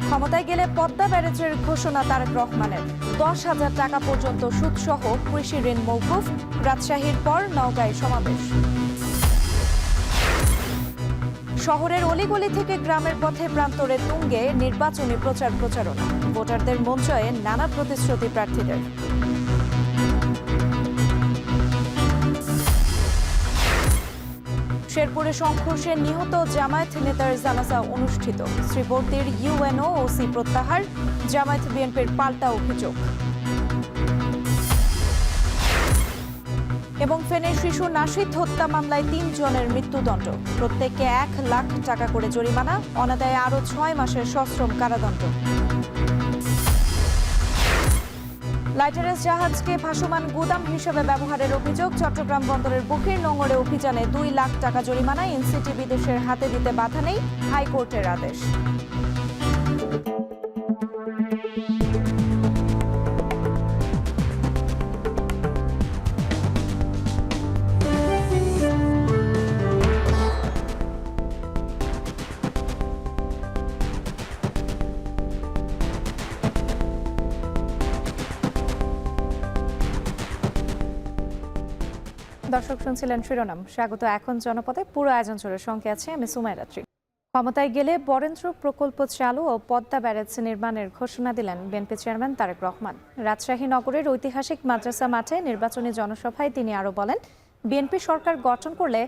ক্ষমতায় গেলে পদ্মা ব্যারেজের ঘোষণা তারেক রহমানের 10,000 টাকা পর্যন্ত সুদসহ কৃষি ঋণ মওকুফ। রাজশাহীর পর নওগাঁয় সমাবেশ। শহরের অলিগলি থেকে গ্রামের পথে প্রান্তরে তুঙ্গে নির্বাচনী প্রচারণা। ভোটারদের মঞ্চয়ে নানা প্রতিশ্রুতি প্রার্থীদের। শেরপুরে সংঘর্ষে নিহত জামায়াত নেতার জানাজা অনুষ্ঠিত। শ্রীবর্দীর ইউএনও ওসি প্রত্যাহার, জামায়াত বিএনপির পাল্টা অভিযোগ। এবং ফেনীর শিশু নাশিদ হত্যা মামলায় 3 জনের মৃত্যুদণ্ড, প্রত্যেককে 1 লাখ টাকা করে জরিমানা, অনাদায়ে আরও 6 মাসের সশ্রম কারাদণ্ড। লাইটারেস জাহাজকে ভাসমান গুদাম হিসেবে ব্যবহারের অভিযোগ। চট্টগ্রাম বন্দরের বুকির নোঙরে অভিযানে 2 লাখ টাকা জরিমানা, এনসিটি বিদেশের হাতে দিতে বাধা নেই, হাইকোর্টের আদেশ। দর্শক শুনছিলেন শিরোনাম। স্বাগত এখন জনপদে। পুরো আয়োজন জুড়ে সঙ্গে আছে আমি সুমাইরাত্রী। ক্ষমতায় গেলে বরেন্দ্র প্রকল্প চালু ও পদ্মা ব্যারেজ নির্মাণের ঘোষণা দিলেন বিএনপি চেয়ারম্যান তারেক রহমান। রাজশাহী নগরের ঐতিহাসিক মাদ্রাসা মাঠে নির্বাচনী জনসভায় তিনি আরও বলেন, বিএনপি সরকার গঠন করলে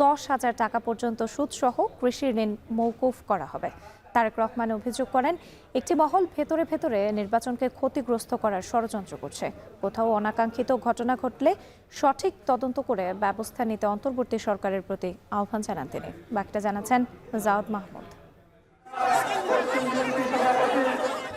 10,000 টাকা পর্যন্ত সুদসহ কৃষি ঋণ মওকুফ করা হবে। তারেক রহমান অভিযোগ করেন, একটি মহল ভেতরে ভেতরে নির্বাচনকে ক্ষতিগ্রস্ত করার ষড়যন্ত্র করছে। কোথাও অনাকাঙ্ক্ষিত ঘটনা ঘটলে সঠিক তদন্ত করে ব্যবস্থা নিতে অন্তর্বর্তী সরকারের প্রতি আহ্বান জানান তিনি। বাকিটা জানাচ্ছেন জাওয়াদ মাহমুদ।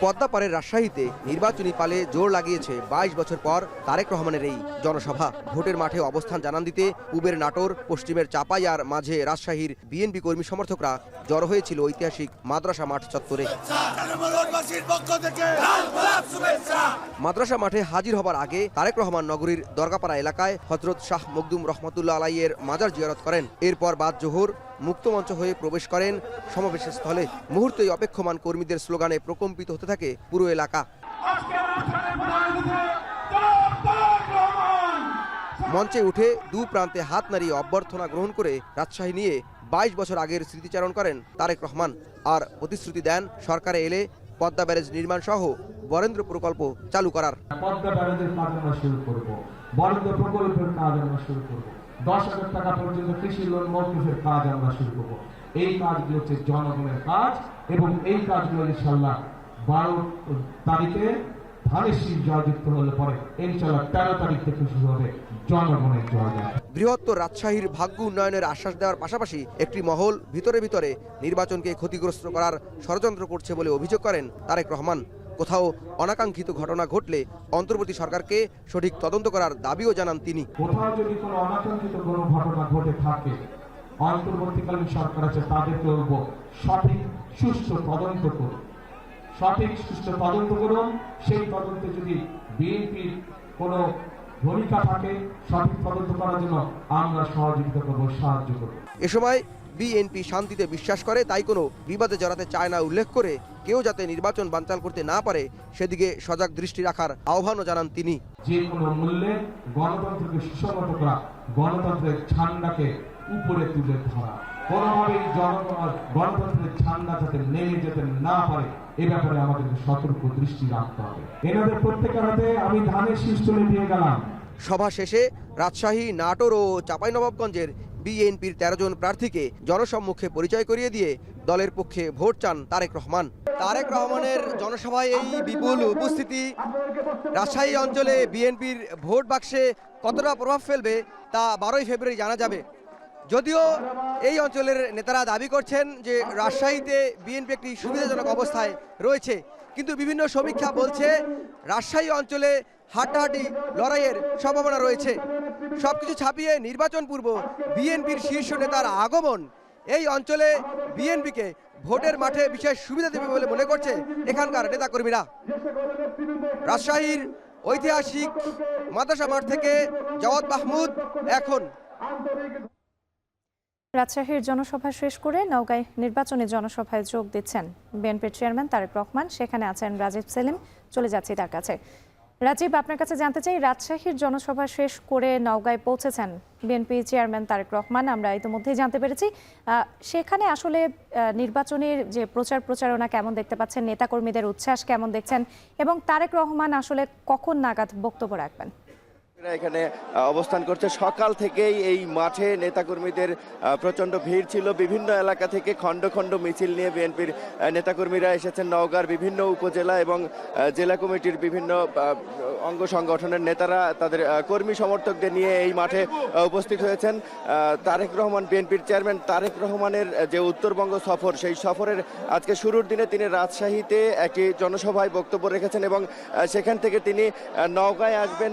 পদ্মা পাড়ের রাজশাহীতে নির্বাচনী পালে জোর লাগিয়েছে 22 বছর পর তারেক রহমানের এই জনসভা। ভোটের মাঠে অবস্থান জানান দিতে পূবের নাটোর, পশ্চিমের চাপাই আর মাঝে রাজশাহীর বিএনপি কর্মী সমর্থকরা জড়ো হয়েছিল ঐতিহাসিক মাদ্রাসা মাঠ চত্বরে। মাদ্রাসা মাঠে হাজির হবার আগে তারেক রহমান নগরীর দরগাপাড়া এলাকায় হযরত শাহ মখদুম রহমতুল্লাহ আলাইয়ের মাজার জিয়ারত করেন। এরপর বাদ জোহর মুক্তমঞ্চ হয়ে প্রবেশ করেন সমাবেশের স্থলে। মুহূর্তেই অপেক্ষমান কর্মীদের স্লোগানে প্রকম্পিত হতে থাকে পুরো এলাকা। মঞ্চে উঠে দু প্রান্তে হাত নাড়িয়ে অভ্যর্থনা গ্রহণ করে রাজশাহী নিয়ে 22 বছর আগের স্মৃতিচারণ করেন তারেক রহমান আর প্রতিশ্রুতি দেন সরকারে এলে পদ্মা ব্যারেজ নির্মাণ সহ বরেন্দ্র প্রকল্প চালু করার। পদ্মা ব্যারেজের কাজ আমরা শুরু করব, বরেন্দ্র প্রকল্পের কাজ আমরা শুরু করব, 10,000 টাকা পর্যন্ত কৃষি লোন মওকুফের কাজ আমরা শুরু করব। এই কাজগুলো হচ্ছে জনগণের কাজ এবং এই কাজগুলো ইনশাআল্লাহ 12 তারিখে ধানের শীষ জয়যুক্ত হলে পরে ইনশাআল্লাহ 13 তারিখ থেকে শুরু হবে জনগণের জয়। বৃহত্তর রাজশাহীর ভাগ্য উন্নয়নের আশ্বাস দেওয়ার পাশাপাশি একটি মহল ভিতরে ভিতরে নির্বাচনকে ক্ষতিগ্রস্ত করার ষড়যন্ত্র করছে বলে অভিযোগ করেন তারেক রহমান। কোথাও অনাকাঙ্ক্ষিত ঘটনা ঘটলে অন্তর্বর্তী সরকারকে সঠিক তদন্ত করার দাবিও জানান তিনি। কোথাও যদি কোনো অনাকাঙ্ক্ষিত কোনো ঘটনা ঘটে থাকে, অন্তর্বর্তীকালীন সরকার আছে তাদেরকে বলবো সঠিক সুষ্ঠু তদন্ত করুন, সঠিক সুষ্ঠু তদন্ত করুন। সেই তদন্তে যদি বিএনপির কোনো ভূমিকা থাকে সঠিক তদন্ত করার জন্য আমরা সহযোগিতা করব, সাহায্য করব। এ সময় বিএনপি শান্তিতে বিশ্বাস করে, তাই কোনো বিবাদে জড়াতে চায় না উল্লেখ করে কেউ যাতে নির্বাচন বানচাল করতে না পারে সেদিকে সজাগ দৃষ্টি রাখার আহ্বানও জানান তিনি। যে কোনো মূল্যে গণতন্ত্রকে সুসংহত করা, গণতন্ত্রের ঝান্ডাকে উপরে তুলে ধরা, কোনোভাবেই জনগণ গণতন্ত্রের ঝান্ডা যাতে নেমে যেতে না পারে এ ব্যাপারে আমাদেরকে সতর্ক দৃষ্টি রাখতে হবে। এনাদের প্রত্যেকের হাতে আমি ধানের শীষ তুলে দিয়ে গেলাম। সভা শেষে রাজশাহী, নাটোর ও চাঁপাইনবাবগঞ্জের বিএনপির 13 জন প্রার্থীকে জনসম্মুখে পরিচয় করিয়ে দিয়ে দলের পক্ষে ভোট চান তারেক রহমান। তারেক রহমানের জনসভায় এই বিপুল উপস্থিতি রাজশাহী অঞ্চলে বিএনপির ভোট বাক্সে কতটা প্রভাব ফেলবে তা 12ই ফেব্রুয়ারি জানা যাবে। যদিও এই অঞ্চলের নেতারা দাবি করছেন যে রাজশাহীতে বিএনপি একটি সুবিধাজনক অবস্থায় রয়েছে, কিন্তু বিভিন্ন সমীক্ষা বলছে রাজশাহী অঞ্চলে হাড্ডাহাড্ডি লড়াইয়ের সম্ভাবনা রয়েছে। সবকিছু ছাপিয়ে নির্বাচন পূর্ব বিএনপির শীর্ষ নেতার আগমন এই অঞ্চলে বিএনপিকে ভোটের মাঠে বিশেষ সুবিধা দেবে বলে মনে করছে এখানকার নেতাকর্মীরা। রাজশাহীর ঐতিহাসিক মাদ্রাসা মাঠ থেকে জাওয়াদ মাহমুদ, এখন। রাজশাহীর জনসভা শেষ করে নওগাঁয় নির্বাচনী জনসভায় যোগ দিচ্ছেন বিএনপির চেয়ারম্যান তারেক রহমান। সেখানে আছেন রাজীব সেলিম। চলে যাচ্ছি তার কাছে। রাজীব, আপনার কাছে জানতে চাই, রাজশাহীর জনসভা শেষ করে নওগাঁয় পৌঁছেছেন বিএনপি চেয়ারম্যান তারেক রহমান। আমরা ইতিমধ্যেই জানতে পেরেছি সেখানে আসলে নির্বাচনের যে প্রচারণা কেমন দেখতে পাচ্ছেন, নেতাকর্মীদের উচ্ছ্বাস কেমন দেখছেন, এবং তারেক রহমান আসলে কখন নাগাদ বক্তব্য রাখবেন? এখানে অবস্থান করছে সকাল থেকেই এই মাঠে নেতাকর্মীদের প্রচন্ড ভিড় ছিল। বিভিন্ন এলাকা থেকে খণ্ড খণ্ড মিছিল নিয়ে বিএনপির নেতাকর্মীরা এসেছেন নওগাঁর বিভিন্ন উপজেলা এবং জেলা কমিটির বিভিন্ন অঙ্গ সংগঠনের নেতারা তাদের কর্মী সমর্থকদের নিয়ে এই মাঠে উপস্থিত হয়েছেন। তারেক রহমান, বিএনপির চেয়ারম্যান তারেক রহমানের যে উত্তরবঙ্গ সফর, সেই সফরের আজকে শুরুর দিনে তিনি রাজশাহীতে একটি জনসভায় বক্তব্য রেখেছেন এবং সেখান থেকে তিনি নওগাঁয় আসবেন।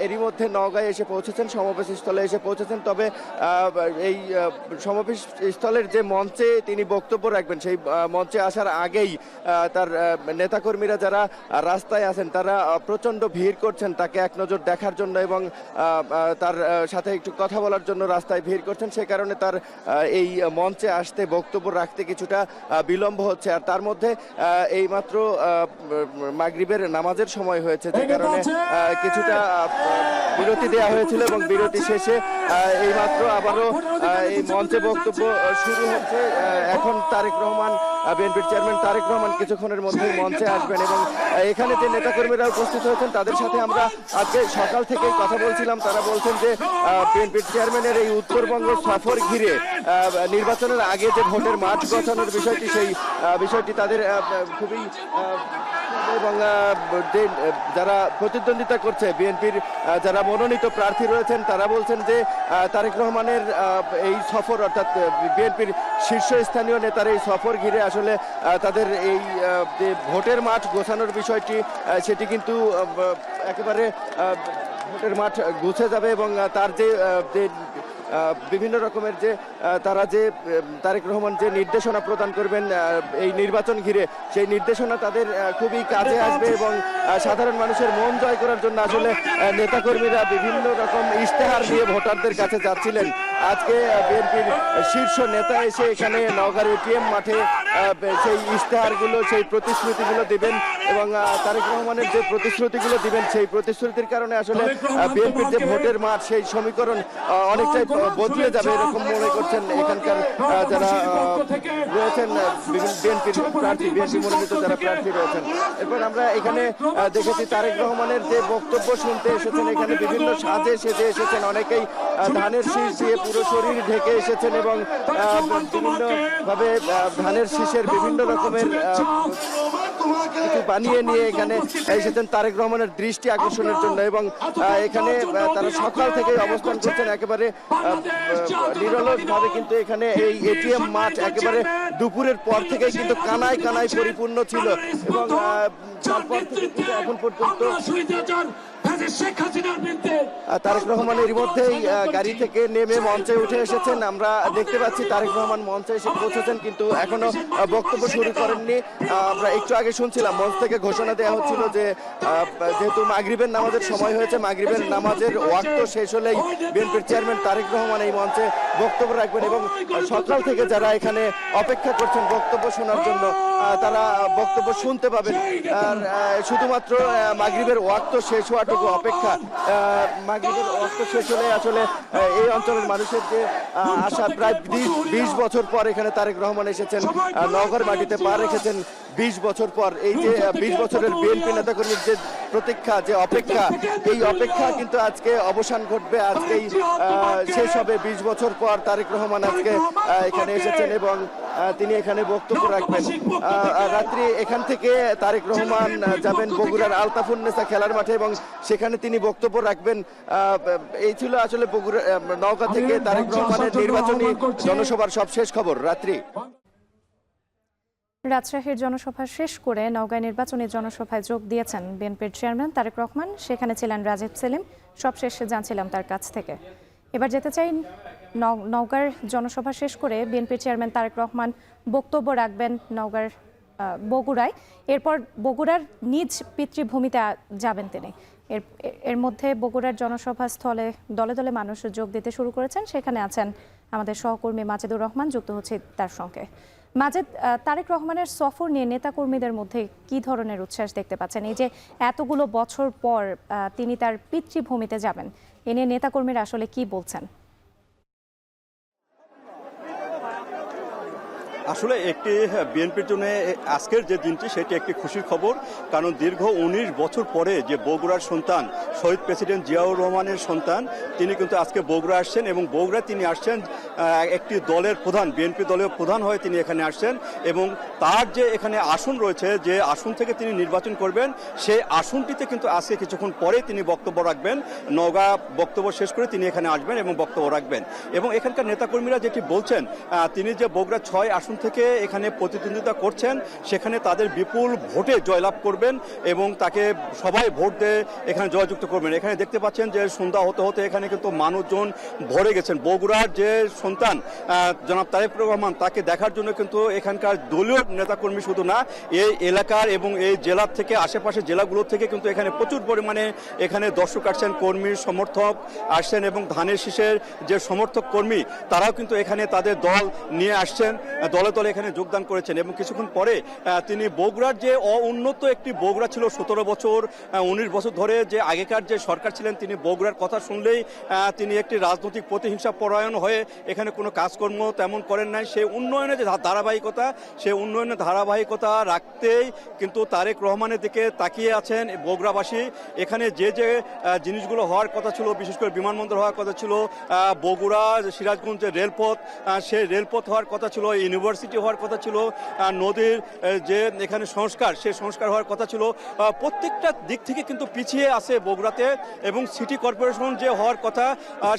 এরই মধ্যে নওগাঁয় এসে পৌঁছেছেন, সমাবেশ স্থলে এসে পৌঁছেছেন। তবে এই সমাবেশ স্থলের যে মঞ্চে তিনি বক্তব্য রাখবেন, সেই মঞ্চে আসার আগেই তার নেতাকর্মীরা যারা রাস্তায় আছেন তারা প্রচণ্ড ভিড় করছেন তাকে এক নজর দেখার জন্য এবং তার সাথে একটু কথা বলার জন্য রাস্তায় ভিড় করছেন। সে কারণে তার এই মঞ্চে আসতে, বক্তব্য রাখতে কিছুটা বিলম্ব হচ্ছে। আর তার মধ্যে এইমাত্র মাগরিবের নামাজের সময় হয়েছে, যে কারণে কিছুটা বিরতি দেওয়া হয়েছিল এবং বিরতি শেষে এইমাত্র আবারও এই মঞ্চে বক্তব্য শুরু হচ্ছে। এখন তারেক রহমান, বিএনপির চেয়ারম্যান তারেক রহমান কিছুক্ষণের মধ্যেই মঞ্চে আসবেন এবং এখানে যে নেতাকর্মীরা উপস্থিত হয়েছেন তাদের সাথে আমরা আজকে সকাল থেকেই কথা বলছিলাম। তারা বলছেন যে বিএনপির চেয়ারম্যানের এই উত্তরবঙ্গ সফর ঘিরে নির্বাচনের আগে যে ভোটের মাঠ গছানোর বিষয়টি, সেই বিষয়টি তাদের খুবই এবং যারা প্রতিদ্বন্দ্বিতা করছে, বিএনপির যারা মনোনীত প্রার্থী রয়েছেন, তারা বলছেন যে তারেক রহমানের এই সফর, অর্থাৎ বিএনপির শীর্ষস্থানীয় নেতার এই সফর ঘিরে আসলে তাদের এই যে ভোটের মাঠ গোছানোর বিষয়টি, সেটি কিন্তু একেবারে ভোটের মাঠ গুছে যাবে এবং তার যে বিভিন্ন রকমের যে তারা যে তারেক রহমান যে নির্দেশনা প্রদান করবেন এই নির্বাচন ঘিরে, সেই নির্দেশনা তাদের খুবই কাজে আসবে এবং সাধারণ মানুষের মন জয় করার জন্য আসলে নেতাকর্মীরা বিভিন্ন রকম ইশতেহার নিয়ে ভোটারদের কাছে যাচ্ছিলেন। আজকে বিএনপির শীর্ষ নেতা এসে এখানে নওগাঁর এটিএম মাঠে সেই ইশতেহারগুলো, সেই প্রতিশ্রুতিগুলো দিবেন এবং তারেক রহমানের যে প্রতিশ্রুতিগুলো দিবেন, সেই প্রতিশ্রুতির কারণে আসলে বিএনপির যে ভোটের মাঠ, সেই সমীকরণ অনেকটাই বদলে যাবে এরকম মনে করছেন এখানকার যারা রয়েছেন বিএনপির প্রার্থী, বিএনপি মনোনীত যারা প্রার্থী রয়েছেন। এরপর আমরা এখানে দেখেছি তারেক রহমানের যে বক্তব্য শুনতে এসেছেন, এখানে বিভিন্ন সাজে সেজে এসেছেন, অনেকেই ধানের শীষ দিয়ে পুরো শরীর ঢেকে এসেছেন এবং বিভিন্নভাবে ধানের শীষের বিভিন্ন রকমের কিছু বানিয়ে নিয়ে এখানে এসেছেন তারেক রহমানের দৃষ্টি আকর্ষণের জন্য এবং এখানে তারা সকাল থেকেই অবস্থান করছেন একেবারে নিরলসভাবে। কিন্তু এখানে এই এটিএম মাঠ একেবারে দুপুরের পর থেকেই কিন্তু কানায় কানায় পরিপূর্ণ ছিল এবং তারপর থেকে কিন্তু এখন পর্যন্ত তারেক রহমান এর মধ্যেই গাড়ি থেকে নেমে মঞ্চে উঠে এসেছেন। আমরা দেখতে পাচ্ছি তারেক রহমান মঞ্চে এসে পৌঁছেছেন, কিন্তু এখনো বক্তব্য শুরু করেননি। আমরা একটু আগে শুনছিলাম মঞ্চ থেকে ঘোষণা দেওয়া হচ্ছিল যে যেহেতু মাগরিবের নামাজের সময় হয়েছে, মাগরিবের নামাজের ওয়াক্ত শেষ হলেই বিএনপির চেয়ারম্যান তারেক রহমান এই মঞ্চে বক্তব্য রাখবেন এবং সকাল থেকে যারা এখানে অপেক্ষা করছেন বক্তব্য শোনার জন্য, তারা বক্তব্য শুনতে পাবেন। আর শুধুমাত্র মাগরিবের ওয়াক্ত শেষ হওয়াটুকু অপেক্ষা। মাগরিবের ওয়াক্ত শেষ হলে আসলে এই অঞ্চলের মানুষের যে আশা, প্রায় 20 বছর পর এখানে তারেক রহমান এসেছেন, নওগাঁর মাটিতে পা রেখেছেন 20 বছর পর। এই যে 20 বছরের বিএনপি নেতাকর্মীর যে প্রতীক্ষা, যে অপেক্ষা, এই অপেক্ষা কিন্তু আজকে অবসান ঘটবে, আজকেই শেষ হবে। 20 বছর পর তারেক রহমান আজকে এখানে এসেছেন এবং তিনি এখানে বক্তব্য রাখবেন। রাত্রি এখান থেকে তারেক রহমান যাবেন বগুড়ার আলতাফুন্নেসা খেলার মাঠে এবং সেখানে তিনি বক্তব্য রাখবেন। এই ছিল আসলে বগুড়া, নওগাঁ থেকে তারেক রহমানের নির্বাচনী জনসভার সবশেষ খবর। রাত্রি রাজশাহীর জনসভা শেষ করে নওগাঁয় নির্বাচনী জনসভায় যোগ দিয়েছেন বিএনপির চেয়ারম্যান তারেক রহমান। সেখানে ছিলেন রাজীব সেলিম। সবশেষে জানছিলাম তার কাছ থেকে। এবার যেতে চাই নওগাঁর জনসভা শেষ করে বিএনপির চেয়ারম্যান তারেক রহমান বক্তব্য রাখবেন নওগাঁর বগুড়ায়, এরপর বগুড়ার নিজ পিতৃভূমিতে যাবেন তিনি। এর মধ্যে বগুড়ার জনসভা স্থলে দলে দলে মানুষ যোগ দিতে শুরু করেছেন। সেখানে আছেন আমাদের সহকর্মী মাজেদুর রহমান, যুক্ত হচ্ছে তার সঙ্গে। মাজেদ, তারেক রহমানের সফর নিয়ে নেতাকর্মীদের মধ্যে কি ধরনের উচ্ছ্বাস দেখতে পাচ্ছেন? এই যে এতগুলো বছর পর তিনি তার পিতৃভূমিতে যাবেন, এ নিয়ে নেতাকর্মীরা আসলে কি বলছেন? আসলে একটি বিএনপির জন্য আজকের যে দিনটি সেটি একটি খুশির খবর, কারণ দীর্ঘ 19 বছর পরে যে বগুড়ার সন্তান, শহীদ প্রেসিডেন্ট জিয়াউর রহমানের সন্তান, তিনি কিন্তু আজকে বগুড়া আসছেন এবং বগুড়া তিনি আসছেন একটি দলের প্রধান, বিএনপি দলের প্রধান হয়ে তিনি এখানে আসছেন এবং তার যে এখানে আসন রয়েছে, যে আসন থেকে তিনি নির্বাচন করবেন, সেই আসনটিতে কিন্তু আজকে কিছুক্ষণ পরে তিনি বক্তব্য রাখবেন। নওগাঁ বক্তব্য শেষ করে তিনি এখানে আসবেন এবং বক্তব্য রাখবেন। এবং এখানকার নেতাকর্মীরা যেটি বলছেন, তিনি যে বগুড়া 6 আসন থেকে এখানে প্রতিদ্বন্দ্বিতা করছেন, সেখানে তাদের বিপুল ভোটে জয়লাভ করবেন এবং তাকে সবাই ভোট দিয়ে এখানে জয়যুক্ত করবেন। এখানে দেখতে পাচ্ছেন যে সন্ধ্যা হতে হতে এখানে কিন্তু মানুষজন ভরে গেছেন। বগুড়ার যে সন্তান জনাব তারেক রহমান, তাকে দেখার জন্য কিন্তু এখানকার দলীয় নেতাকর্মী শুধু না, এই এলাকার এবং এই জেলার থেকে আশেপাশের জেলাগুলোর থেকে কিন্তু এখানে প্রচুর পরিমাণে এখানে দর্শক আসছেন, কর্মী সমর্থক আসছেন এবং ধানের শীষের যে সমর্থক কর্মী, তারাও কিন্তু এখানে তাদের দল নিয়ে আসছেন, দলে দলে এখানে যোগদান করেছেন। এবং কিছুক্ষণ পরে তিনি বগুড়ার যে অউন্নত একটি বগুড়া ছিল 17 বছর 19 বছর ধরে যে আগেকার যে সরকার ছিলেন, তিনি বগুড়ার কথা শুনলেই তিনি একটি রাজনৈতিক প্রতিহিংসা পরায়ণ হয়ে এখানে কোনো কাজকর্ম তেমন করেন নাই। সেই উন্নয়নের যে ধারাবাহিকতা, সেই উন্নয়নের ধারাবাহিকতা রাখতেই কিন্তু তারেক রহমানের দিকে তাকিয়ে আছেন বগুড়াবাসী। এখানে যে যে জিনিসগুলো হওয়ার কথা ছিল, বিশেষ করে বিমানবন্দর হওয়ার কথা ছিল, বগুড়া সিরাজগঞ্জ যে রেলপথ, সেই রেলপথ হওয়ার কথা ছিল, ইউনিভার্সিটি হওয়ার কথা ছিল, নদীর যে এখানে সংস্কার, সেই সংস্কার হওয়ার কথা ছিল, প্রত্যেকটা দিক থেকে কিন্তু পিছিয়ে আছে বগুড়াতে। এবং সিটি কর্পোরেশন যে হওয়ার কথা,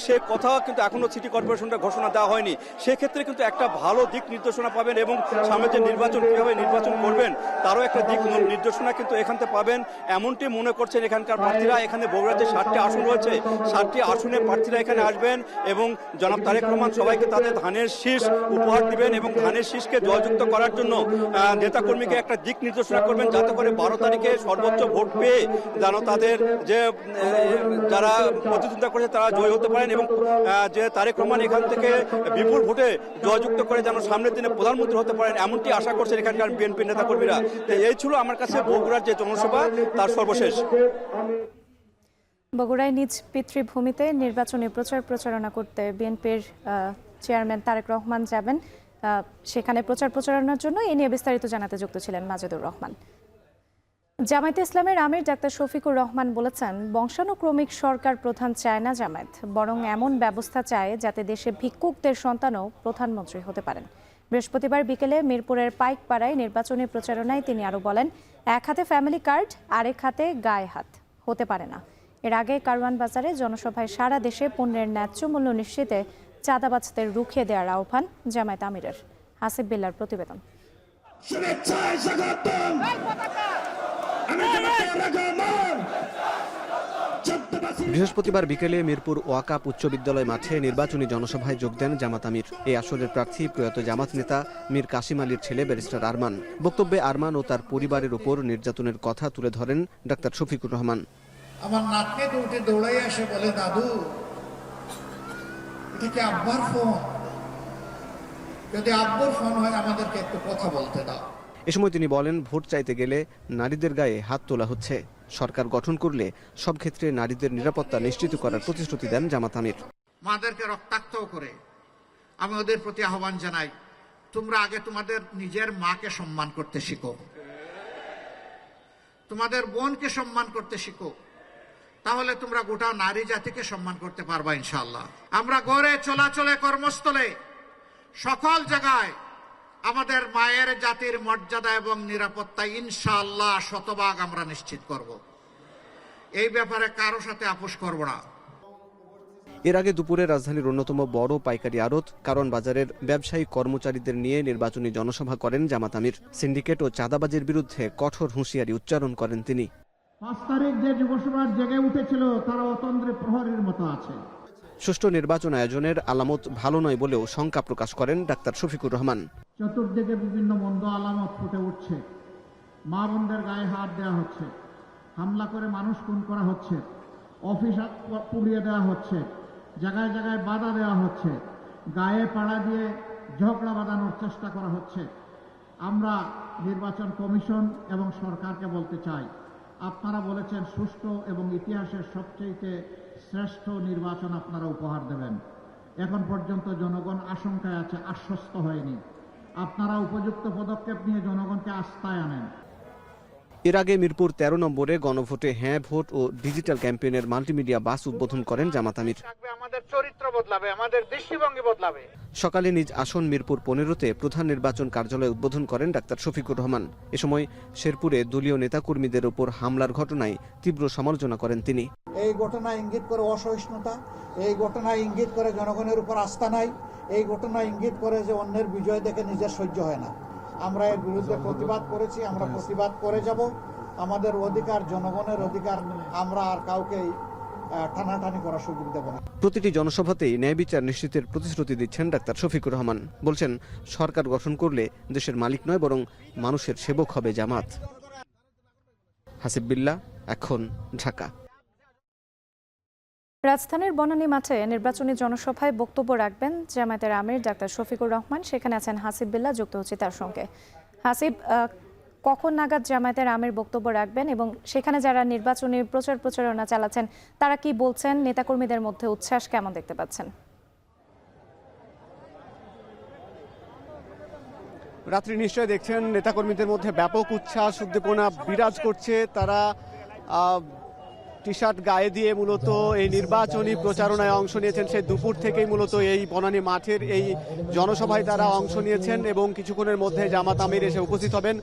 সে কথা কিন্তু এখনো সিটি কর্পোরেশনটা ঘোষণা দেওয়া হয়নি। সেক্ষেত্রে কিন্তু একটা ভালো দিক নির্দেশনা পাবেন এবং সামনে যে নির্বাচন, কীভাবে নির্বাচন করবেন তারও একটা দিক নির্দেশনা কিন্তু এখান থেকে পাবেন, এমনটি মনে করছেন এখানকার প্রার্থীরা। এখানে বগুড়াতে 7টি আসন রয়েছে, 7টি আসনে প্রার্থীরা এখানে আসবেন এবং জনাব তারেক রহমান সবাইকে তাদের ধানের শীষ উপহার দিবেন এবং ধানের শীষকে জয়যুক্ত করার জন্য নেতাকর্মীকে একটা দিক নির্দেশনা করবেন, যাতে করে 12 তারিখে সর্বোচ্চ ভোট পেয়ে যেন তাদের যে যারা প্রতিদ্বন্দ্বিতা করেছে তারা জয় হতে পারেন এবং যে তারেক রহমান এখান থেকে বিপুল ভোটে জয়যুক্ত করে যেন সামনের দিনে প্রধানমন্ত্রী হতে পারেন, এমনটি আশা করছেন এখানকার বিএনপি নেতাকর্মীরা। এই ছিল আমার কাছে বগুড়ার যে জনসভা তার সর্বশেষ। বগুড়ায় নিজ পিতৃভূমিতে নির্বাচনী প্রচারণা করতে বিএনপির চেয়ারম্যান তারেক রহমান যাবেন, সেখানে প্রচারণার জন্য এ নিয়ে বিস্তারিত জানাতে যুক্ত ছিলেন মাজেদুর রহমান। জামায়াতে ইসলামের আমির ডাক্তার শফিকুর রহমান বলেছেন, বংশানুক্রমিক সরকার প্রধান চায় না জামায়াত, বরং এমন ব্যবস্থা চায় যাতে দেশে ভিক্ষুকদের সন্তানও প্রধানমন্ত্রী হতে পারেন। বৃহস্পতিবার বিকেলে মিরপুরের পাইকপাড়ায় নির্বাচনী প্রচারণায় তিনি আরও বলেন, এক হাতে ফ্যামিলি কার্ড, আরেক হাতে গায়ে হাত হতে পারে না। এর আগে কারওয়ান বাজারে জনসভায় সারা দেশে পণ্যের ন্যায্য মূল্য নিশ্চিতে চাঁদাবাজদের রুখিয়ে দেওয়ার আহ্বান জামায়াত আমিরের। হাসিব বিল্লার প্রতিবেদন। বৃহস্পতিবার বিকেলে মিরপুর ওয়াকাপ উচ্চ বিদ্যালয় মাঠে নির্বাচনী জনসভায় যোগ দেন জামাত আমির। এই আসরের প্রার্থী প্রয়াত জামাত নেতা মীর কাসিম আলীর ছেলে ব্যারিস্টার আরমান। বক্তব্যে আরমান ও তার পরিবারের উপর নির্যাতনের কথা তুলে ধরেন ডাক্তার শফিকুর রহমান। আমার নাতনি তো উঠে দৌড়াই আসে বলে, দাদু এটা কি আব্বার ফোন? যদি আব্বুর ফোন হয় আমাদেরকে একটু কথা বলতে দাও। এ সময় তিনি বলেন, ভোট চাইতে গেলে নারীদের গায়ে হাত তোলা হচ্ছে। সরকার গঠন করলে সব ক্ষেত্রে নারীদের নিরাপত্তা নিশ্চিত করার প্রতিশ্রুতি দেন জামাত আমির। মাদেরকে রক্তাক্ত করে আমি ওদের প্রতি আহ্বান জানাই, তোমরা আগে তোমাদের নিজের মাকে সম্মান করতে শিখো, তোমাদের বোনকে সম্মান করতে শিখো, তাহলে তোমরা গোটা নারী জাতিকে সম্মান করতে পারবা ইনশাআল্লাহ। আমরা ঘরে চলাচলে কর্মস্থলে সকল জায়গায় আমাদের মায়ের জাতির মর্যাদা এবং নিরাপত্তা ইনশাআল্লাহ শতভাগ আমরা নিশ্চিত করব। এই ব্যাপারে কারো সাথে আপোষ করব না। এর আগে দুপুরে রাজধানীর অন্যতম বড় পাইকারি আড়ত কারওয়ান বাজারের ব্যবসায়ী কর্মচারীদের নিয়ে নির্বাচনী জনসভা করেন জামাত আমির। সিন্ডিকেট ও চাঁদাবাজির বিরুদ্ধে কঠোর হুঁশিয়ারি উচ্চারণ করেন তিনি। 5 তারিখ যে যুবসভার জেগে উঠেছিল তারা অতন্দ্রে প্রহরীর মতো আছে। সুষ্ঠু নির্বাচন আয়োজনের আলামত ভালো নয় বলেও শঙ্কা প্রকাশ করেন ডাক্তার শফিকুর রহমান। চতুর্দিকে বিভিন্ন মন্দ আলামত ফুটে উঠছে। মা বোনদের গায়ে হাত দেওয়া হচ্ছে, হামলা করে মানুষ খুন করা হচ্ছে, অফিস পুড়িয়ে দেওয়া হচ্ছে, জায়গায় জায়গায় বাধা দেওয়া হচ্ছে, গায়ে পাড়া দিয়ে ঝগড়া বাঁধানোর চেষ্টা করা হচ্ছে। আমরা নির্বাচন কমিশন এবং সরকারকে বলতে চাই, আপনারা বলেছেন সুষ্ঠু এবং ইতিহাসের সবচেয়ে শ্রেষ্ঠ নির্বাচন আপনারা উপহার দেবেন। এখন পর্যন্ত জনগণ আশঙ্কায় আছে, আশ্বস্ত হয়নি। আপনারা উপযুক্ত পদক্ষেপ নিয়ে জনগণকে আস্থায় আনেন। এর আগে মিরপুর ১৩ নম্বরে গণভোটে হ্যাঁ ভোট ও ডিজিটাল ক্যাম্পেইনের মাল্টিমিডিয়া বাস উদ্বোধন করেন জামাত আমির। আমাদের চরিত্র বদলাবে, আমাদের দৃষ্টিভঙ্গি বদলাবে। সকালে নিজ আসন মিরপুর ১৫-তে প্রধান নির্বাচন কার্যালয় উদ্বোধন করেন ডাক্তার শফিকুর রহমান। এ সময় শেরপুরে দলীয় নেতাকর্মীদের উপর হামলার ঘটনায় তীব্র সমালোচনা করেন তিনি। এই ঘটনা ইঙ্গিত করে অসহিষ্ণুতা, এই ঘটনা ইঙ্গিত করে জনগণের উপর আস্থা নাই, এই ঘটনা ইঙ্গিত করে যে অন্যের বিজয় দেখে নিজের সহ্য হয় না। আমরা এর বিরুদ্ধে প্রতিবাদ করেছি, আমরা প্রতিবাদ করে যাব। আমাদের অধিকার জনগণের অধিকার, আমরা আর কাউকে টানাটানি করার সুযোগ দেব না। প্রতিটি জনসভাতেই ন্যায় বিচার নিশ্চিতের প্রতিশ্রুতি দিচ্ছেন ডাক্তার শফিকুর রহমান। বলছেন, সরকার গঠন করলে দেশের মালিক নয় বরং মানুষের সেবক হবে জামাত। হাসিব বিল্লাহ, এখন, ঢাকা। রাজধানীর বনানী মাঠে নির্বাচনী জনসভায় বক্তব্য রাখবেন জামায়াতের আমির ডাক্তার শফিকুর রহমান। সেখানে আছেন হাসিব বিল্লাহ, যুক্ত হচ্ছে তার সঙ্গে। হাসিব, কখন নাগাদ জামায়াতের আমির বক্তব্য রাখবেন এবং সেখানে যারা নির্বাচনী প্রচারণা চালাচ্ছেন তারা কি বলছেন? নেতাকর্মীদের মধ্যে উচ্ছ্বাস কেমন দেখতে পাচ্ছেন? রাত্রি নিশ্চয় দেখছেন নেতাকর্মীদের মধ্যে ব্যাপক উচ্ছ্বাস উদ্দীপনা বিরাজ করছে। তারা টি শার্ট গায়ে দিয়ে মূলত এই নির্বাচনী প্রচারণায় অংশ নিয়েছেন। সেই দুপুর থেকেই মূলত এই বনানী মাঠের এই জনসভায় তারা অংশ নিয়েছেন এবং কিছুক্ষণের মধ্যে জামাত আমির এসে উপস্থিত হবেন।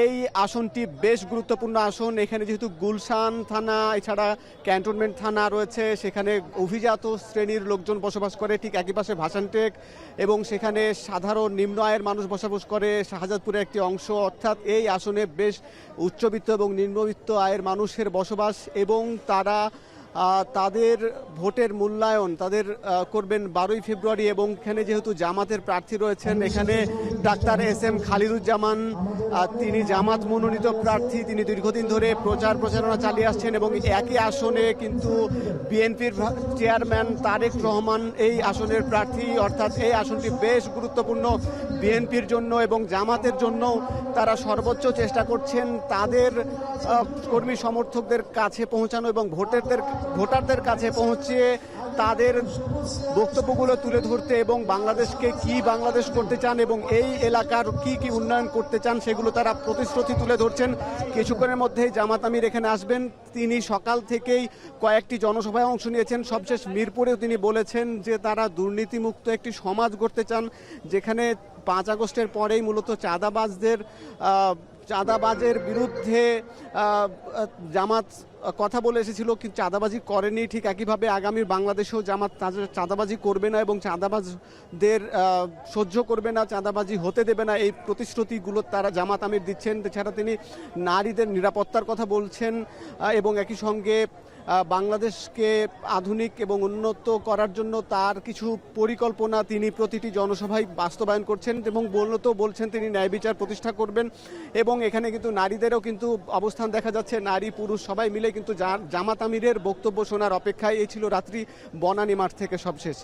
এই আসনটি বেশ গুরুত্বপূর্ণ আসন। এখানে যেহেতু গুলশান থানা এছাড়া ক্যান্টনমেন্ট থানা রয়েছে, সেখানে অভিজাত শ্রেণীর লোকজন বসবাস করে, ঠিক একই পাশে ভাসানটেক, এবং সেখানে সাধারণ নিম্ন আয়ের মানুষ বসবাস করে শাহজাদপুরের একটি অংশ। অর্থাৎ এই আসনে বেশ উচ্চবিত্ত এবং নিম্নবিত্ত আয়ের মানুষের বসবাস এবং তারা তাদের ভোটের মূল্যায়ন তাদের করবেন ১২ই ফেব্রুয়ারি। এবং এখানে যেহেতু জামাতের প্রার্থী রয়েছেন, এখানে ডাক্তার এস.এম. খালিদুজ্জামান, তিনি জামাত মনোনীত প্রার্থী। তিনি দীর্ঘদিন ধরে প্রচারণা চালিয়ে আসছেন এবং একই আসনে কিন্তু বিএনপির চেয়ারম্যান তারেক রহমান এই আসনের প্রার্থী। অর্থাৎ এই আসনটি বেশ গুরুত্বপূর্ণ বিএনপির জন্য এবং জামাতের জন্য। তারা সর্বোচ্চ চেষ্টা করছেন তাদের কর্মী সমর্থকদের কাছে পৌঁছানো এবং ভোটারদের কাছে পৌঁছে তাদের বক্তব্যগুলো তুলে ধরতে এবং বাংলাদেশকে কি বাংলাদেশ করতে চান এবং এই এলাকার কি উন্নয়ন করতে চান সেগুলো তারা প্রতিশ্রুতি তুলে ধরছেন। কিছুক্ষণের মধ্যেই জামাত আমির এখানে আসবেন। তিনি সকাল থেকেই কয়েকটি জনসভায় অংশ নিয়েছেন। সবশেষ মিরপুরেও তিনি বলেছেন যে তারা দুর্নীতিমুক্ত একটি সমাজ গড়তে চান, যেখানে ৫ আগস্টের পরেই মূলত চাঁদাবাজের বিরুদ্ধে জামাত কথা বলে এসেছিল, কিন্তু চাঁদাবাজি করেনি। ঠিক একইভাবে আগামী বাংলাদেশেও জামাত চাঁদাবাজি করবে না এবং চাঁদাবাজদের সহ্য করবে না, চাঁদাবাজি হতে দেবে না, এই প্রতিশ্রুতিগুলো তারা জামাত আমির দিচ্ছেন। এছাড়া তিনি নারীদের নিরাপত্তার কথা বলছেন এবং একই সঙ্গে বাংলাদেশকে আধুনিক এবং উন্নত করার জন্য তার কিছু পরিকল্পনা তিনি প্রতিটি জনসভায় বাস্তবায়ন করছেন এবং বলছেন তিনি ন্যায় বিচার প্রতিষ্ঠা করবেন। এবং এখানে কিন্তু নারীদেরও কিন্তু অবস্থান দেখা যাচ্ছে, নারী পুরুষ সবাই মিলে কিন্তু জামাত আমিরের বক্তব্য শোনার অপেক্ষায়। এই ছিল রাত্রি বনানী মাঠ থেকে সবশেষ।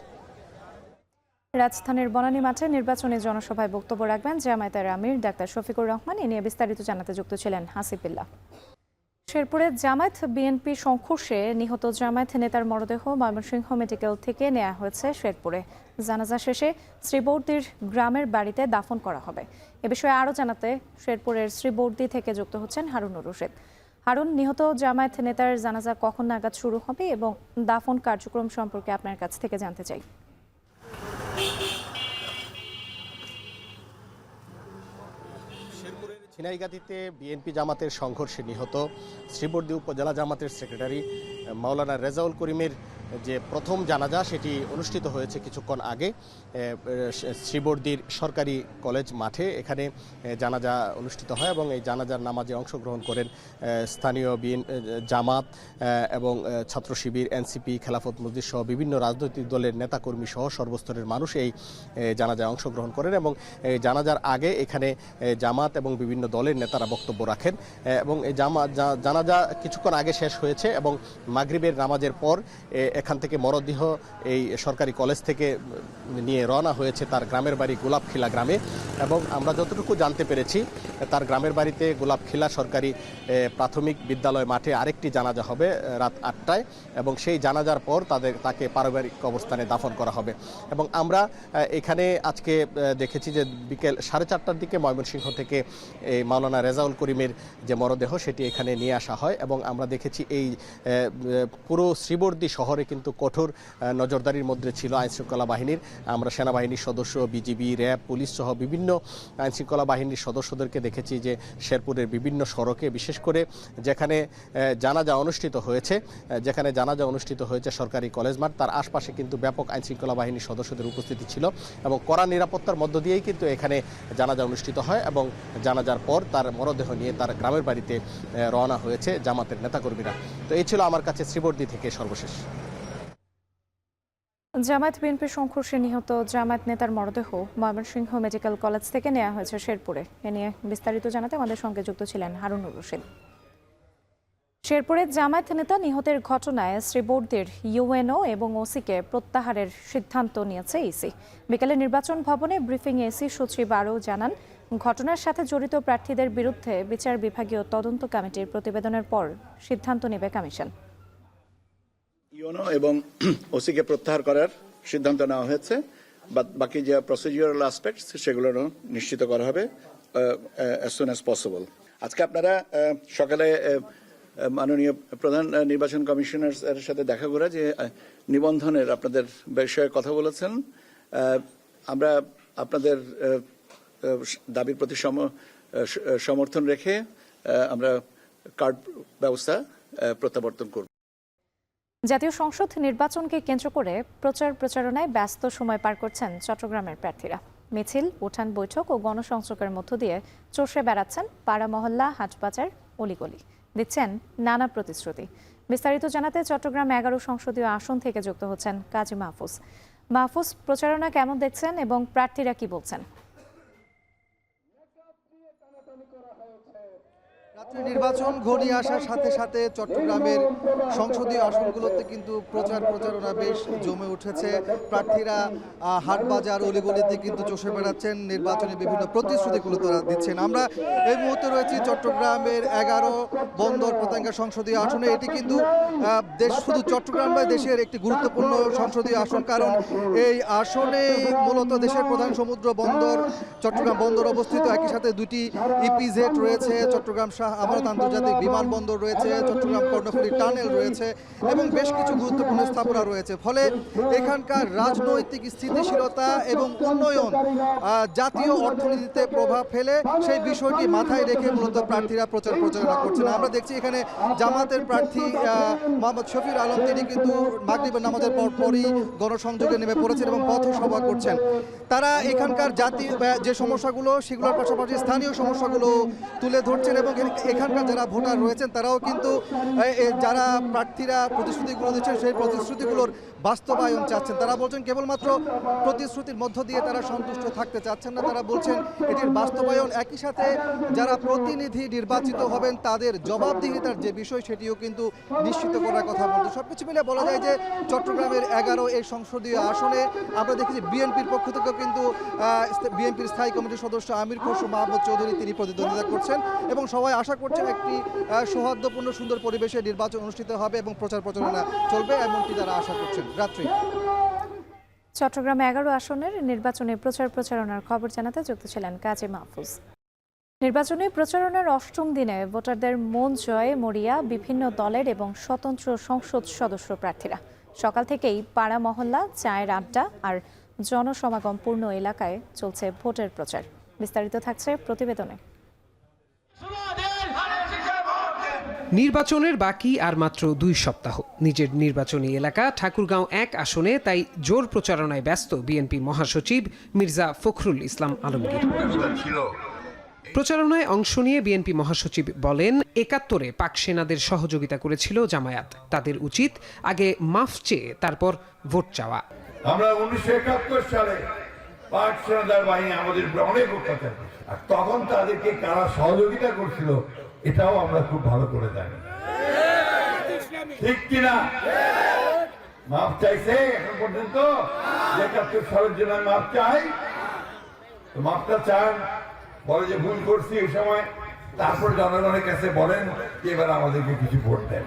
রাজধানীর বনানী মাঠে নির্বাচনী জনসভায় বক্তব্য রাখবেন জামায়াতের আমির ডাক্তার শফিকুর রহমান। এ নিয়ে বিস্তারিত জানাতে যুক্ত ছিলেন হাসিব বিল্লাহ। শেরপুরে জামায়াত বিএনপি সংঘর্ষে নিহত জামায়াত নেতার মরদেহ ময়মনসিংহ মেডিকেল থেকে নেওয়া হয়েছে শেরপুরে। জানাজা শেষে শ্রীবর্দীর গ্রামের বাড়িতে দাফন করা হবে। এ বিষয়ে আরও জানাতে শেরপুরের শ্রীবর্দী থেকে যুক্ত হচ্ছেন হারুনুর রশিদ। হারুন, নিহত জামায়াত নেতার জানাজা কখন নাগাদ শুরু হবে এবং দাফন কার্যক্রম সম্পর্কে আপনার কাছ থেকে জানতে চাই। ঝিনাইগাতীতে বিএনপি জামাতের সংঘর্ষে নিহত শ্রীবর্দী উপজেলা জামাতের সেক্রেটারি মাওলানা রেজাউল করিমের যে প্রথম জানাজা সেটি অনুষ্ঠিত হয়েছে কিছুক্ষণ আগে শ্রীবর্দীর সরকারি কলেজ মাঠে। এখানে জানাজা অনুষ্ঠিত হয় এবং এই জানাজার নামাজে অংশগ্রহণ করেন স্থানীয় জামাত এবং ছাত্র শিবির, এনসিপি, খেলাফত মজলিস সহ বিভিন্ন রাজনৈতিক দলের নেতাকর্মী সহ সর্বস্তরের মানুষ এই জানাজায় অংশগ্রহণ করেন এবং এই জানাজার আগে এখানে জামাত এবং বিভিন্ন দলের নেতারা বক্তব্য রাখেন এবং এই জানাজা কিছুক্ষণ আগে শেষ হয়েছে এবং মাগরিবের নামাজের পর এখান থেকে মরদেহ এই সরকারি কলেজ থেকে নিয়ে রওনা হয়েছে তার গ্রামের বাড়ি গোলাপখিলা গ্রামে এবং আমরা যতটুকু জানতে পেরেছি তার গ্রামের বাড়িতে গোলাপখিলা সরকারি প্রাথমিক বিদ্যালয় মাঠে আরেকটি জানাজা হবে রাত 8টায় এবং সেই জানাজার পর তাকে পারিবারিক কবরস্থানে দাফন করা হবে। এবং আমরা এখানে আজকে দেখেছি যে বিকেল 4:30টার দিকে ময়মনসিংহ থেকে এই মাওলানা রেজাউল করিমের যে মরদেহ সেটি এখানে নিয়ে আসা হয় এবং আমরা দেখেছি এই পুরো শ্রীবর্দী শহরে কিন্তু কঠোর নজরদারির মধ্যে ছিল আইনশৃঙ্খলা বাহিনীর। আমরা সেনাবাহিনীর সদস্য, বিজিবি, র্যাব, পুলিশ সহ বিভিন্ন আইনশৃঙ্খলা বাহিনীর সদস্যদেরকে দেখেছি যে শেরপুরের বিভিন্ন সড়কে, বিশেষ করে যেখানে জানাজা অনুষ্ঠিত হয়েছে সরকারি কলেজ মাঠ, তার আশপাশে কিন্তু ব্যাপক আইনশৃঙ্খলা বাহিনীর সদস্যদের উপস্থিতি ছিল এবং কড়া নিরাপত্তার মধ্য দিয়েই কিন্তু এখানে জানাজা অনুষ্ঠিত হয় এবং জানাজার পর তার মরদেহ নিয়ে তার গ্রামের বাড়িতে রওনা হয়েছে জামাতের নেতাকর্মীরা। তো এই ছিল আমার কাছে শ্রীবর্দী থেকে সর্বশেষ। জামায়াত বিএনপির সংঘর্ষে নিহত জামায়াত নেতার মরদেহ ময়মনসিংহ মেডিকেল কলেজ থেকে নেওয়া হয়েছে শেরপুরে। এ নিয়ে বিস্তারিত জানাতে আমাদের সঙ্গে যুক্ত ছিলেন হারুনুর রশিদ। শেরপুরে জামায়াত নেতা নিহতের ঘটনায় শ্রীবর্দীর ইউএনও এবং ওসিকে প্রত্যাহারের সিদ্ধান্ত নিয়েছে ইসি। বিকেলে নির্বাচন ভবনে ব্রিফিংয়ে ইসি সচিব আরও জানান, ঘটনার সাথে জড়িত প্রার্থীদের বিরুদ্ধে বিচার বিভাগীয় তদন্ত কমিটির প্রতিবেদনের পর সিদ্ধান্ত নেবে কমিশন। ইউএনও এবং ওসিকে প্রত্যাহার করার সিদ্ধান্ত নেওয়া হয়েছে। বাকি যে প্রসিডিউরাল অ্যাসপেক্টস সেগুলো নিশ্চিত করা হবে as soon as possible। আজকে আপনারা সকালে মাননীয় প্রধান নির্বাচন কমিশনারের সাথে দেখা করে যে নিবন্ধনের আপনাদের বিষয়ে কথা বলেছেন। আমরা আপনাদের দাবির প্রতি সমর্থন রেখে আমরা কার্ড ব্যবস্থা প্রত্যাবর্তন করব। জাতীয় সংসদ নির্বাচনকে কেন্দ্র করে প্রচারণায় ব্যস্ত সময় পার করছেন চট্টগ্রামের প্রার্থীরা। মিছিল, উঠান বৈঠক ও গণসংযোগের মধ্য দিয়ে চষে বেড়াচ্ছেন পাড়া মহল্লা, হাটবাজার, অলিগলি, দিচ্ছেন নানা প্রতিশ্রুতি। বিস্তারিত জানাতে চট্টগ্রাম 11 সংসদীয় আসন থেকে যুক্ত হচ্ছেন কাজী মাহফুজ। মাহফুজ, প্রচারণা কেমন দেখছেন এবং প্রার্থীরা কি বলছেন? নির্বাচন ঘনিয়ে আসার সাথে সাথে চট্টগ্রামের সংসদীয় আসনগুলোতে কিন্তু প্রচারণা বেশ জমে উঠেছে। প্রার্থীরা হাটবাজার, অলিগলিতে কিন্তু চষে বেড়াচ্ছেন, নির্বাচনে বিভিন্ন প্রতিশ্রুতিগুলো তারা দিচ্ছেন। আমরা এই মুহূর্তে রয়েছি চট্টগ্রামের 11 বন্দর পতেঙ্গা সংসদীয় আসনে। এটি কিন্তু শুধু চট্টগ্রাম নয়, দেশের একটি গুরুত্বপূর্ণ সংসদীয় আসন, কারণ এই আসনে মূলত দেশের প্রধান সমুদ্র বন্দর চট্টগ্রাম বন্দর অবস্থিত। একই সাথে 2টি ইপিজেড রয়েছে, চট্টগ্রাম আমানত আন্তর্জাতিক বিমানবন্দর রয়েছে, চট্টগ্রাম কর্ণফুলী টানেল রয়েছে এবং বেশ কিছু গুরুত্বপূর্ণ স্থাপনা রয়েছে। ফলে এখানকার রাজনৈতিক স্থিতিশীলতা এবং উন্নয়ন জাতীয় অর্থনীতিতে প্রভাব ফেলে, সেই বিষয়টি মাথায় রেখে মূলত প্রার্থীরা প্রচারণা করছেন। আমরা দেখছি এখানে জামাতের প্রার্থী মোহাম্মদ শফির আলম, তিনি কিন্তু মাগরিবের নামাজের পরপরই গণসংযোগে নেমে পড়েছেন এবং পথসভা করছেন। তারা এখানকার জাতীয় যে সমস্যাগুলো সেগুলোর পাশাপাশি স্থানীয় সমস্যাগুলো তুলে ধরছেন এবং এখানকার যারা ভোটার রয়েছেন তারাও কিন্তু যারা প্রার্থীরা প্রতিশ্রুতিগুলো দিচ্ছেন সেই প্রতিশ্রুতিগুলোর বাস্তবায়ন চাচ্ছেন। তারা বলছেন কেবলমাত্র প্রতিশ্রুতির মধ্য দিয়ে তারা সন্তুষ্ট থাকতে চাচ্ছেন না, তারা বলছেন এটির বাস্তবায়ন, একই সাথে যারা প্রতিনিধি নির্বাচিত হবেন তাদের জবাবদিহিতার যে বিষয় সেটিও কিন্তু নিশ্চিত করার কথা বলছেন। সবকিছু মিলে বলা যায় যে চট্টগ্রামের 11 এই সংসদীয় আসনে আমরা দেখেছি বিএনপির পক্ষ থেকেও কিন্তু বিএনপির স্থায়ী কমিটির সদস্য আমির খসরু মাহমুদ চৌধুরী তিনি প্রতিদ্বন্দ্বিতা করছেন এবং সবাই আশা করছেন একটি সৌহার্দ্যপূর্ণ সুন্দর পরিবেশে নির্বাচন অনুষ্ঠিত হবে এবং প্রচারণা চলবে, এমনটি তারা আশা করছেন। রাত্রি চট্টগ্রাম 11 আসনের নির্বাচনে প্রচারণার খবর জানাতে যুক্ত ছিলেন কাজী মাহফুজ। নির্বাচনী প্রচারণার 8ম দিনে ভোটারদের মন জয়ে মরিয়া বিভিন্ন দলের এবং স্বতন্ত্র সংসদ সদস্য প্রার্থীরা। সকাল থেকেই পাড়া মহল্লা, চায়ের আড্ডা আর জনসমাগমপূর্ণ এলাকায় চলছে ভোটের প্রচার। বিস্তারিত থাকছে প্রতিবেদনে। নির্বাচনের বাকি আর মাত্র 2 সপ্তাহ। নিজের নির্বাচনী এলাকা ঠাকুরগাঁও 1 আসনে তাই জোর প্রচারণায় ব্যস্ত বিএনপি মহাসচিব মির্জা ফখরুল ইসলাম আলমগীর। প্রচারণায় অংশ নিয়ে বিএনপি মহাসচিব বলেন, ৭১-এ পাক সেনাদের সহযোগিতা করেছিল জামায়াত, তাদের উচিত আগে মাফ চেয়ে তারপর ভোট চাওয়া। আমরা ১৯৭১ সালে পাক সেনাদের বাহিনী আমাদের অনেক অত্যাচার করেছে, আর তখন তাদেরকে কারা সহযোগিতা করছিল এটাও আমরা খুব ভালো করে জানি, ঠিক কিনা? মাফ চাইছে এখন পর্যন্ত ৭১ সালের জন্য মাফ চাই, তো মাফটা চান, বলে যে ভুল করছি এই সময়, তারপর জনগণের কাছে বলেন এবার আমাদেরকে কিছু ভোট দেন।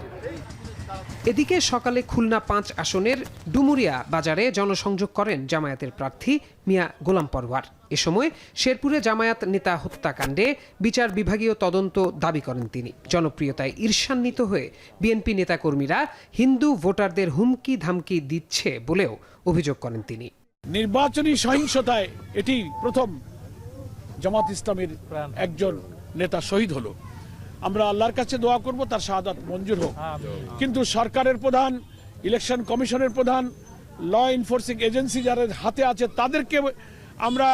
এদিকে সকালে খুলনা 5 আসনের ডুমুরিয়া বাজারে জনসংযোগ করেন জামায়াতের প্রার্থী মিয়া গোলাম পরওয়ার। এ সময় শেরপুরে জামায়াত নেতা হত্যাকাণ্ডে বিচার বিভাগীয় তদন্ত দাবি করেন তিনি। জনপ্রিয়তায় ঈর্ষান্বিত হয়ে বিএনপি নেতাকর্মীরা হিন্দু ভোটারদের হুমকি ধামকি দিচ্ছে বলেও অভিযোগ করেন তিনি। নির্বাচনী সহিংসতায় এটি প্রথম জামাত ইসলামের একজন নেতা শহীদ হলো। আমরা আল্লাহর কাছে দোয়া করব তার শাহাদাত মঞ্জুর হোক, কিন্তু সরকারের প্রধান, ইলেকশন কমিশনের প্রধান, ল এনফোর্সিং এজেন্সি যারা হাতে আছে তাদেরকে আমরা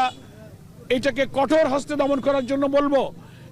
এটাকে কঠোর হস্তে দমন করার জন্য বলবো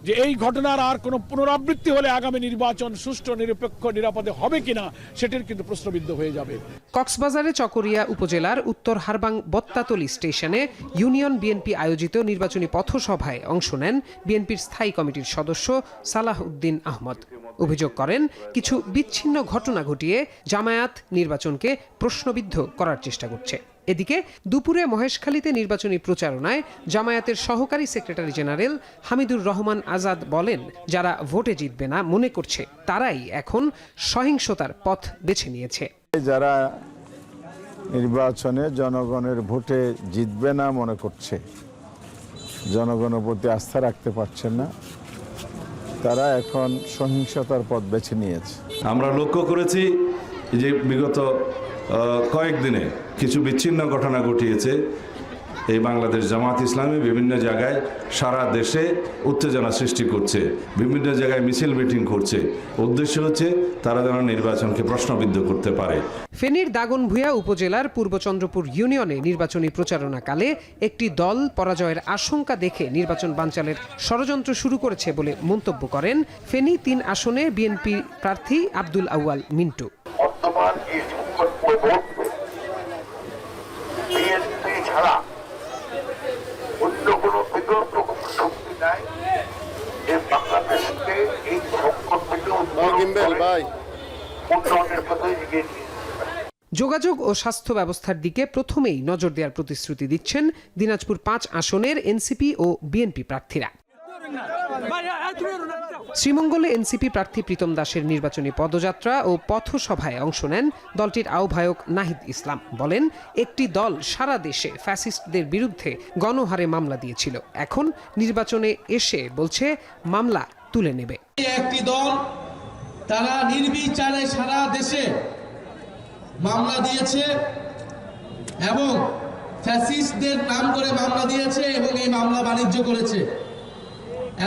যে এই ঘটনার আর কোনো পুনরাবৃত্তি হলে আগামী নির্বাচন সুষ্ঠু, নিরপেক্ষ, নিরাপদে হবে কিনা সেটির কিন্তু প্রশ্নবিদ্ধ হয়ে যাবে। কক্সবাজারে চকরিয়া উপজেলার উত্তর হারবাং বত্তাতলি স্টেশনে ইউনিয়ন বিএনপি আয়োজিত নির্বাচনী পথসভায় অংশ নেন বিএনপির স্থায়ী কমিটির সদস্য সালাহ উদ্দিন আহমদ। অভিযোগ করেন, কিছু বিচ্ছিন্ন ঘটনা ঘটিয়ে জামায়াত নির্বাচনকে প্রশ্নবিদ্ধ করার চেষ্টা করছে। এদিকে দুপুরে মহেশখালীতে নির্বাচনী প্রচারণায় জামায়াতের সহকারী সেক্রেটারি জেনারেল হামিদুর রহমান আজাদ বলেন, যারা ভোটে জিতবে না মনে করছে তারাই এখন সহিংসতার পথ বেছে নিয়েছে। যারা নির্বাচনে জনগণের ভোটে জিতবে না মনে করছে, জনগণের প্রতি আস্থা রাখতে পারছেন না, তারা এখন সহিংসতার পথ বেছে নিয়েছে। আমরা লক্ষ্য করেছি যে বিগত কয়েকদিনে কিছু বিচ্ছিন্ন ঘটনা ঘটিয়েছে এই বাংলাদেশ জামাত ইসলামী বিভিন্ন জায়গায় সারা দেশে উত্তেজনা সৃষ্টি করছে, বিভিন্ন জায়গায় মিছিল মিটিং করছে। উদ্দেশ্য হচ্ছে তারা যেন নির্বাচনকে প্রশ্নবিদ্ধ করতে পারে। ফেনীর দাগনভূঞা উপজেলার পূর্ব চন্দ্রপুর ইউনিয়নে নির্বাচনী প্রচারণাকালে একটি দল পরাজয়ের আশঙ্কা দেখে নির্বাচন বানচালের ষড়যন্ত্র শুরু করেছে বলে মন্তব্য করেন ফেনী 3 আসনে বিএনপি প্রার্থী আব্দুল আউয়াল মিন্টু। বিএনপি ছাড়া অন্য কোনো বিকল্প শক্তি নাই যে বাংলাদেশকে এই সংকট থেকে উন্নয়নের পথে এগিয়ে নিয়ে। যোগাযোগ ও স্বাস্থ্য ব্যবস্থার দিকে প্রথমেই নজর দেওয়ার প্রতিশ্রুতি দিচ্ছেন দিনাজপুর 5 আসনের এনসিপি ও বিএনপি প্রার্থীরা। শ্রীমঙ্গলে এনসিপি প্রার্থী প্রীতম দাসের নির্বাচনী পদযাত্রা ও পথসভায় অংশ নেন দলটির আহ্বায়ক নাহিদ ইসলাম। বলেন, একটি দল সারা দেশে ফ্যাসিস্টদের বিরুদ্ধে গণহারে মামলা দিয়েছিল, এখন নির্বাচনে এসে বলছে মামলা তুলে নেবে। একটি দল তারা নির্বিচারে সারা দেশে মামলা দিয়েছে এবং ফ্যাসিস্টদের নাম করে মামলা দিয়েছে এবং এই মামলা বাণিজ্য করেছে,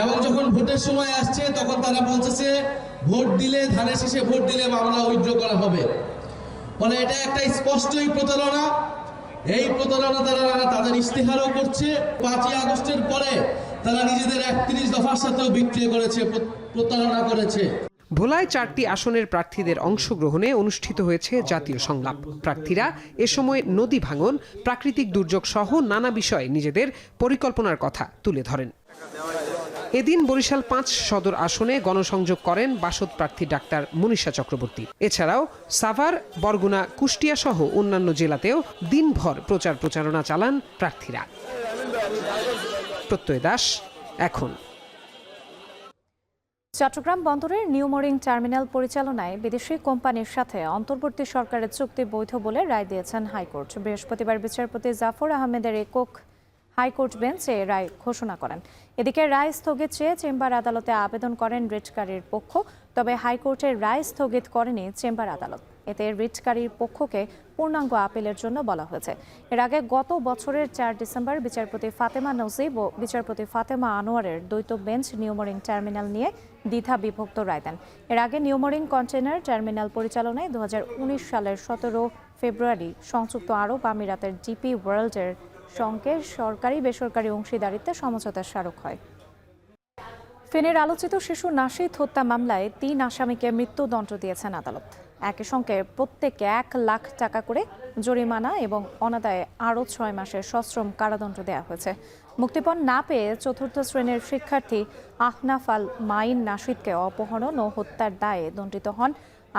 এবং যখন ভোটের সময় আসছে তখন তারা বলতেছে ভোট দিলে, ধানের শেষে ভোট দিলে মামলা উইথড্র করা হবে। ফলে এটা একটা স্পষ্টই প্রতারণা। এই প্রতারণা তারা তাদের ইশতেহারও করছে। 5ই আগস্টের পরে তারা নিজেদের 31 দফার সাথেও বিক্রিয়া করেছে, প্রতারণা করেছে। ভোলায় 4টি আসনের প্রার্থীদের অংশগ্রহণে অনুষ্ঠিত হয়েছে জাতীয় সংলাপ। প্রার্থীরা এ সময় নদী ভাঙন, প্রাকৃতিক দুর্যোগ সহ নানা বিষয়ে নিজেদের পরিকল্পনার কথা তুলে ধরেন। এদিন বরিশাল 5 সদর আসনে গণসংযোগ করেন বাসদ প্রার্থী ডাক্তার মনীষা চক্রবর্তী। এছাড়াও সাভার, বরগুনা, কুষ্টিয়া সহ অন্যান্য জেলাতেও দিনভর প্রচারণা চালান প্রার্থীরা। প্রত্যয় দাস, এখন। চট্টগ্রাম বন্দরের নিউ মোরিং টার্মিনাল পরিচালনায় বিদেশি কোম্পানির সাথে অন্তর্বর্তী সরকারের চুক্তি বৈধ বলে রায় দিয়েছেন হাইকোর্ট। বৃহস্পতিবার বিচারপতি জাফর আহমেদের একক হাইকোর্ট বেঞ্চ এ রায় ঘোষণা করেন। এদিকে রায় স্থগিত চেয়ে চেম্বার আদালতে আবেদন করেন রিটকারীর পক্ষ। তবে হাইকোর্টের রায় স্থগিত করেনি চেম্বার আদালত। এতে রিটকারীর পক্ষকে পূর্ণাঙ্গ আপিলের জন্য বলা হয়েছে। এর আগে গত বছরের 4 ডিসেম্বর বিচারপতি ফাতেমা নজিব ও বিচারপতি ফাতেমা আনোয়ারের দ্বৈত বেঞ্চ নিউমোরিং টার্মিনাল নিয়ে দ্বিধা বিভক্ত রায় দেন। এর আগে নিউমোরিং কন্টেইনার টার্মিনাল পরিচালনায় 2019 সালের 17 ফেব্রুয়ারি সংযুক্ত আরব আমিরাতের ডিপি ওয়ার্ল্ডের সঙ্গে সরকারি বেসরকারি অংশীদারিত্বে সমঝোতা স্মারক হয়। ফেনীর আলোচিত শিশু নাশিদ হত্যা মামলায় 3 আসামিকে মৃত্যুদণ্ড দিয়েছেন আদালত। একই সঙ্গে প্রত্যেককে 1 লাখ টাকা করে জরিমানা এবং অনাদায়ে আরও 6 মাসের সশ্রম কারাদণ্ড দেওয়া হয়েছে। মুক্তিপণ না পেয়ে 4র্থ শ্রেণীর শিক্ষার্থী আহনাফ আল মাইন নাশিদকে অপহরণ ও হত্যার দায়ে দণ্ডিত হন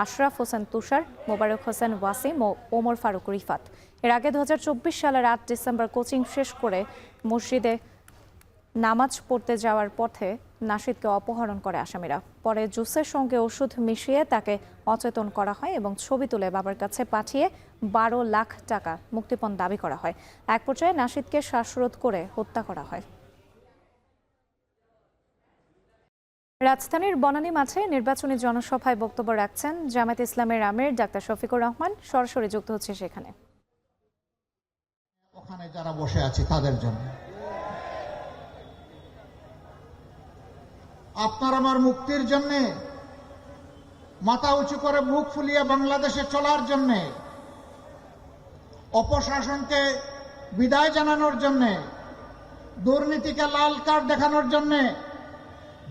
আশরাফ হোসেন তুষার, মোবারক হোসেন ওয়াসিম ও ওমর ফারুক রিফাত। এর আগে 2024 সালের 8 ডিসেম্বর কোচিং শেষ করে মসজিদে নামাজ পড়তে যাওয়ার পথে নাশিদকে অপহরণ করে আসামিরা। পরে জুসের সঙ্গে ওষুধ মিশিয়ে তাকে অচেতন করা হয় এবং ছবি তুলে বাবার কাছে পাঠিয়ে 12 লাখ টাকা মুক্তিপণ দাবি করা হয়। এক পর্যায়ে নাশিদকে শ্বাসরোধ করে হত্যা করা হয়। রাজধানীর বনানী মাঠে নির্বাচনী জনসভায় বক্তব্য রাখছেন জামায়াতে ইসলামের আমির ডাক্তার শফিকুর রহমান। সরাসরি যুক্ত হচ্ছে সেখানে। ওখানে যারা বসে আছে তাদের জন্য, আপনার আমার মুক্তির জন্য, মাথা উঁচু করে মুখ ফুলিয়ে বাংলাদেশে চলার জন্য, অপশাসনকে বিদায় জানানোর জন্য, দুর্নীতিকে লাল কার্ড দেখানোর জন্য,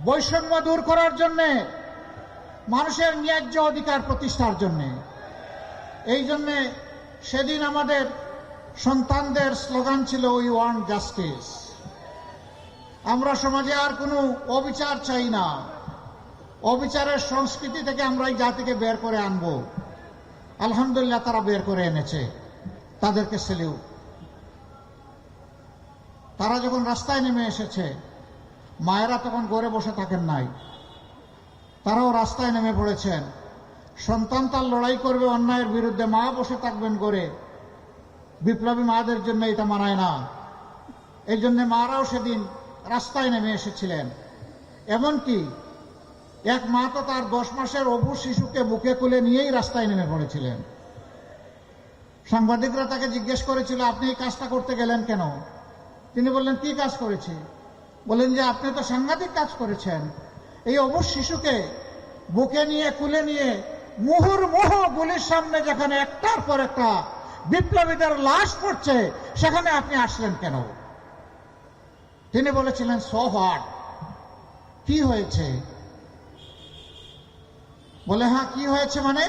বৈষম্য দূর করার জন্য, মানুষের ন্যায্য অধিকার প্রতিষ্ঠার জন্য। এই জন্য সেদিন আমাদের সন্তানদের স্লোগান ছিল উই ওয়ান্ট জাস্টিস। আমরা সমাজে আর কোনো অবিচার চাই না। অবিচারের সংস্কৃতি থেকে আমরা এই জাতিকে বের করে আনব। আলহামদুলিল্লাহ তারা বের করে এনেছে, তাদেরকে সেলিউট। তারা যখন রাস্তায় নেমে এসেছে, মায়েরা তখন ঘরে বসে থাকেন নাই, তারাও রাস্তায় নেমে পড়েছেন। সন্তান তার লড়াই করবে অন্যায়ের বিরুদ্ধে, মা বসে থাকবেন ঘরে। বিপ্লবী মাদের জন্য এটা মানায় না। এই জন্য মারাও সেদিন রাস্তায় নেমে এসেছিলেন। এমনকি এক মা তো তার 10 মাসের অবুঝ শিশুকে বুকে তুলে নিয়েই রাস্তায় নেমে পড়েছিলেন। সাংবাদিকরা তাকে জিজ্ঞেস করেছিল, আপনি এই কাজটা করতে গেলেন কেন? তিনি বললেন, কি কাজ করেছি? বলেন যে আপনি তো সাংঘাতিক কাজ করেছেন। এই অবুঝ শিশুকে বুকে নিয়ে কুলে নিয়ে মুহুর্মুহু গুলির সামনে যেখানে একটার পর একটা বিপ্লবীদের লাশ পড়ছে, সেখানে আপনি আসলেন কেন? তিনি বলেছিলেন, সো হোয়াট, কি হয়েছে? বলে, হ্যাঁ কি হয়েছে মানে?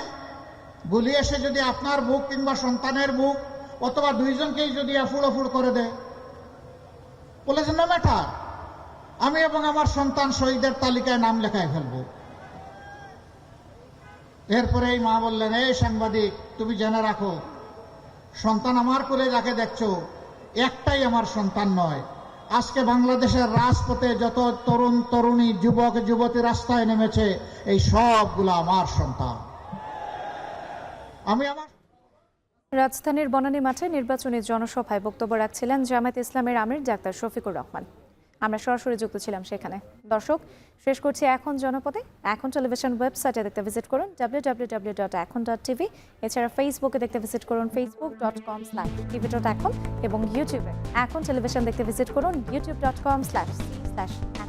গুলি এসে যদি আপনার বুক কিংবা সন্তানের বুক অথবা দুইজনকেই যদি আফুড় করে দেয়, বলেছেন না ম্যাটার, আমি এবং আমার সন্তান শহীদের তালিকায় নাম লেখায় ফেলব। এরপরে এই মা বললেন, এই সাংবাদিক, তুমি জেনে রাখো, সন্তান আমার কোলে যাকে দেখছো একটাই আমার সন্তান নয়। আজকে বাংলাদেশের রাজপথে যত তরুণ তরুণী যুবক যুবতী রাস্তায় নেমেছে, এই সবগুলো আমার সন্তান। আমি আমার রাজধানীর বনানী মাঠে নির্বাচনী জনসভায় বক্তব্য রাখছিলেন জামায়াতে ইসলামের আমির ডাক্তার শফিকুর রহমান। আমরা সরাসরি যুক্ত ছিলাম সেখানে। দর্শক, শেষ করছি এখন জনপদে। এখন টেলিভিশন ওয়েবসাইটে দেখতে ভিজিট করুন www.ekon.tv। এছাড়া ফেসবুকে দেখতে ভিজিট করুন facebook.com/tv.ekon এবং ইউটিউবে এখন টেলিভিশন দেখতে ভিজিট করুন youtube.com/c/ekon।